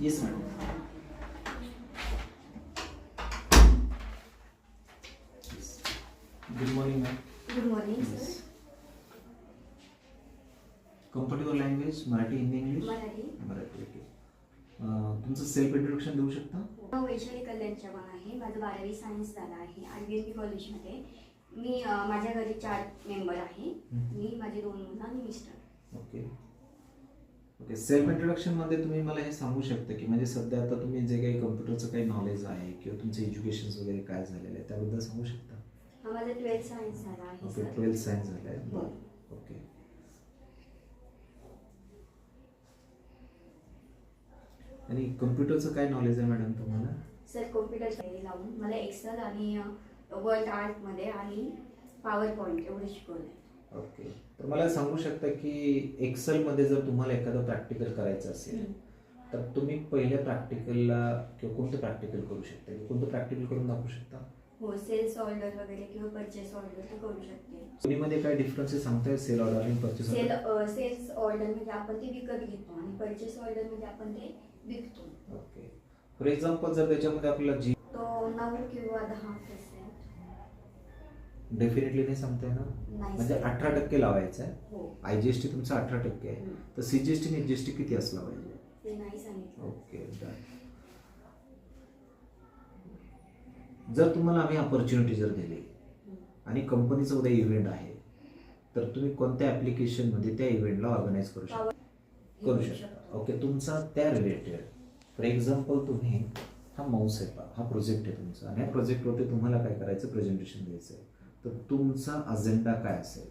Yes madam. Good morning ma'am. Good morning sir. Comfortable language Marathi, Hindi, English? Marathi. Marathi. Okay. तुमचं self introduction देऊ शकता? वैशाली कल्याण चव्हाण आहे. माझं 12वी सायन्स झालं आहे IBMP कॉलेजमध्ये. मी माझ्या घरी 4 मेंबर आहे. मी, माझे 2 मुलं आणि मिस्टर. Okay okay. सेल्फ इंट्रोडक्शनमध्ये तुम्ही मला हे सांगू शकता की म्हणजे सध्या आता तुम्ही जे काही कम्प्युटरचं काही नॉलेज आहे किंवा तुमचं एज्युकेशन वगैरे काय झालेलं आहे त्याबद्दल सांगू शकता? माझं 12th सायन्स झालं आहे. Okay, sir. 12th सायन्स झालं आहे. बरं. ओके. आणि कम्प्युटरचं काय नॉलेज आहे मॅडम तुम्हाला? सर कॉम्प्युटर लावून मला एक्सेल आणि वर्ड आर्टमध्ये आणि पॉवर पॉईंट एवढं शिकवलं. ओके. तर मला सांगू शकता की एक्सेलमध्ये जर तुम्हाला एखादं प्रॅक्टिकल करायचं असेल तर तुम्ही पहिल्या प्रॅक्टिकलला किंवा कोणतं प्रॅक्टिकल करू शकता किंवा कोणतं प्रॅक्टिकल करून दाखवू शकता? हो, सेल्स ऑर्डर वगैरे किंवा परचेस ऑर्डर ते करू शकते. दोन्हीमध्ये काय डिफरन्सेस सांगताय? सेल ऑर्डर आणि परचेस ऑर्डर? सेल्स ऑर्डर म्हणजे आपण ते विकत घेतो आणि परचेस ऑर्डर म्हणजे आपण ते विकतो. ओके. फॉर एक्झाम्पल जर त्याच्यामध्ये आपल्याला जी तो 9 किंवा 10%. डेफिनेटली नाही सांगताय ना? नाही म्हणजे सर. 18% लावायचं आहे. हो. IGST तुमचा 18% आहे. तर CGST आणि HGST किती असला पाहिजे? ते नाही सांगितलं. ओके. जर तुम्हाला आम्ही ऑपॉर्च्युनिटी जर दिली आणि कंपनीचं उद्या इव्हेंट आहे तर तुम्ही कोणत्या ॲप्लिकेशनमध्ये त्या इव्हेंटला ऑर्गनाईज करू शकता? ओके. तुमचा त्या रिलेटेड फॉर एक्झाम्पल तुम्ही हा माऊस आहे, हा प्रोजेक्ट आहे तुमचा आणि या प्रोजेक्टवरती तुम्हाला काय करायचं? प्रेझेंटेशन द्यायचं आहे. तर तुमचा अजेंडा काय असेल?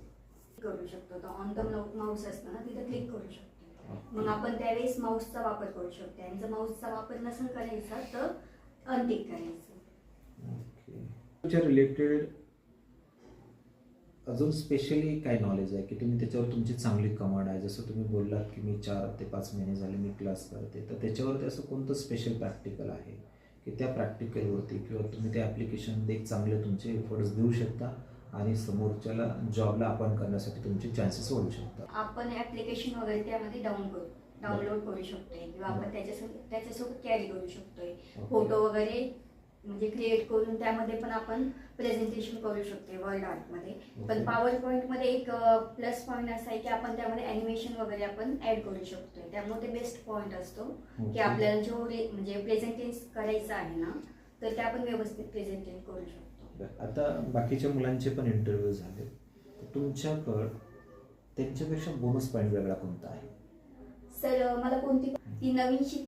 करू शकतो. तो ऑन द माऊस असतं ना, तिथे क्लिक करू शकतो. मग आपण त्यावेळेस माऊसचा वापर करू शकतो आणि जर माऊसचा वापर नसेल करायचा तर अनटिक करायचं. ओके. तुमच्या रिलेटेड अजून स्पेशली काय नॉलेज आहे की तुम्ही त्याच्यावर तुमची चांगली कमांड आहे? जसं तुम्ही बोललात की मी 4 ते 5 महिने झाले मी क्लास करते, तर त्याच्यावरती असं कोणतं स्पेशल प्रॅक्टिकल आहे की त्या प्रॅक्टिकलवरती किंवा तुम्ही त्या ॲप्लिकेशनमध्ये एक चांगले तुमचे एफर्ट्स देऊ शकता आणि समोरच्याला जॉबला आपण करण्यासाठी तुमचे चान्सेस वाढू शकता? आपण ॲप्लिकेशन वगैरे त्यामध्ये डाउनलोड करू शकतोय किंवा आपण त्याच्यासोबत कॅरी करू शकतोय. फोटो वगैरे म्हणजे क्रिएट करून त्यामध्ये पण आपण प्रेझेंटेशन करू शकतोय वर्ड आर्टमध्ये. पण पॉवर पॉईंटमध्ये एक प्लस पॉईंट असा आहे की आपण त्यामध्ये ॲनिमेशन वगैरे आपण ॲड करू शकतोय. त्यामुळे ते बेस्ट पॉईंट असतो की आपल्याला जो म्हणजे प्रेझेंटेशन करायचं आहे ना तर ते आपण व्यवस्थित प्रेझेंटेशन करू शकतो. आता बाकीच्या मुलांचे पण इंटरव्ह्यू झाले, तुमच्याकडं त्यांच्यापेक्षा बोनस पॉईंट वेगळा कोणता आहे? सर मला कोणती ती नवीन